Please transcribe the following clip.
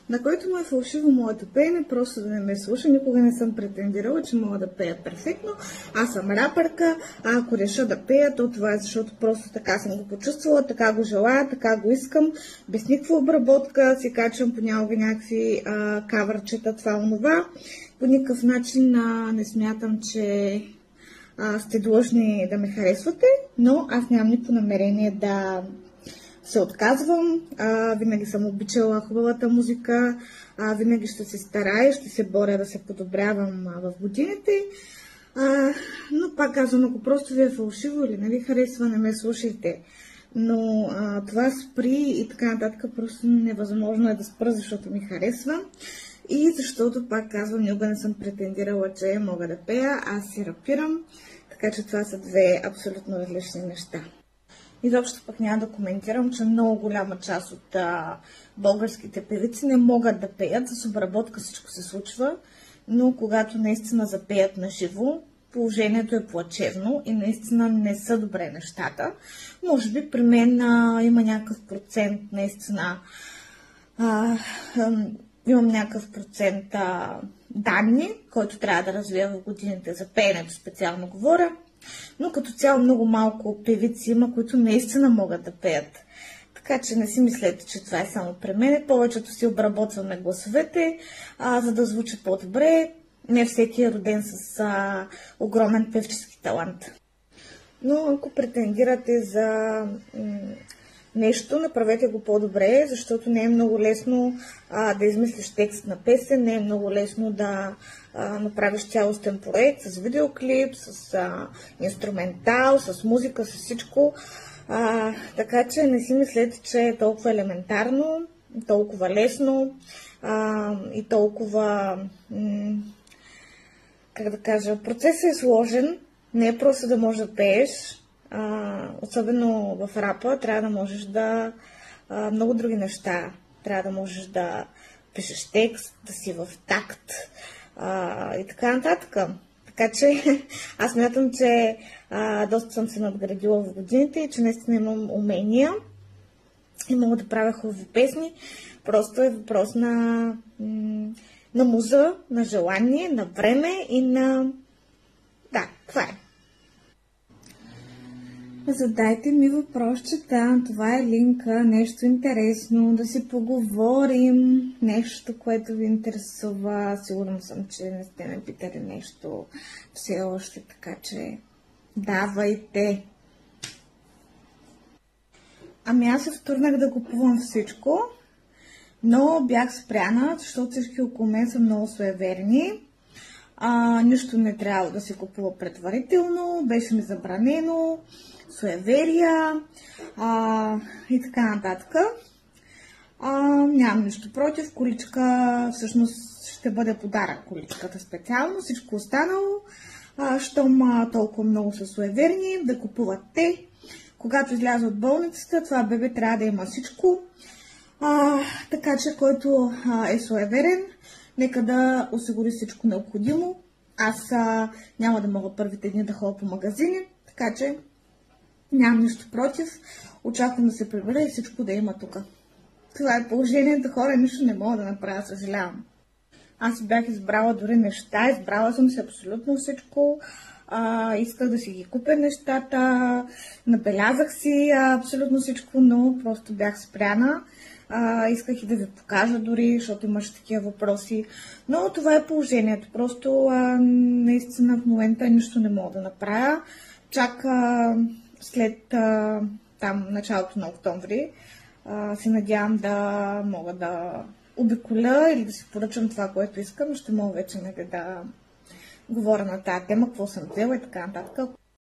на който му е фалшиво моето пеене, просто да не ме слуша. Никога не съм претендирала, че мога да пея перфектно. Аз съм рапърка, а ако реша да пея, то това е защото просто така съм го почувствала, така го желая, така го искам, без никаква обработка, си качвам понякога някакви кавърчета, това онова. По никакъв начин не смятам, че сте длъжни да ме харесвате, но аз нямам никакво намерение да се отказвам. Винаги съм обичала хубавата музика, винаги ще се старая, ще се боря да се подобрявам в годините. Но пак казвам, ако просто ви е фалшиво или не ви харесва, не ме слушайте. Но това спри и така нататък просто невъзможно е да спра, защото ми харесва. И защото, пак казвам, никога не съм претендирала, че мога да пея, аз си рапирам. Така че това са две абсолютно различни неща. Изобщо пък няма да коментирам, че много голяма част от българските певици не могат да пеят. С обработка всичко се случва, но когато наистина запеят на живо, положението е плачевно и наистина не са добре нещата. Може би при мен има някакъв процент, наистина имам някакъв процент данни, който трябва да развия в годините за пеенето, специално говоря. Но като цяло много малко певици има, които наистина могат да пеят. Така че не си мислете, че това е само при мен. Повечето си обработваме гласовете, за да звучи по-добре. Не всеки е роден с огромен певчески талант. Но ако претендирате за нещо, направете го по-добре, защото не е много лесно да измислиш текст на песен, не е много лесно да направиш цялостен проект с видеоклип, с инструментал, с музика, с всичко. Така че не си мислете, че е толкова елементарно, толкова лесно и толкова, как да кажа, процесът е сложен, не е просто да можеш да пееш. Особено в рапа трябва да можеш да много други неща. Трябва да можеш да пишеш текст, да си в такт и така нататък. Така че аз смятам, че доста съм се надградила в годините и че наистина имам умения и мога да правя хубави песни. Просто е въпрос на муза, на желание, на време и на... Да, това е. Задайте ми въпросчета, това е линка, нещо интересно, да си поговорим, нещо, което ви интересува. Сигурна съм, че не сте ме питали нещо все още, така че давайте. Ами аз се втурнах да купувам всичко, но бях спряна, защото всички около мен са много суеверни. Нищо не трябва да се купува предварително, беше ми забранено, суеверия и така нататък. Нямам нищо против, количка всъщност ще бъде подарък, количката специално, всичко останало, щом толкова много са суеверни, да купуват те. Когато изляза от болницата, това бебе трябва да има всичко, така че който е суеверен, нека да осигури всичко необходимо. Аз няма да мога първите дни да ходя по магазини, така че нямам нищо против. Очаквам да се прибера и всичко да има тук. Това е положението, хора, нищо не мога да направя, съжалявам. Аз бях избрала дори неща, избрала съм си абсолютно всичко. Исках да си ги купя нещата, набелязах си абсолютно всичко, но просто бях спряна. Исках и да ви покажа дори, защото имаше такива въпроси. Но това е положението. Просто наистина в момента нищо не мога да направя. Чак след там началото на октомври се надявам да мога да обиколя или да си поръчам това, което искам. Ще мога вече да говоря на тази тема, какво съм взела и така нататък.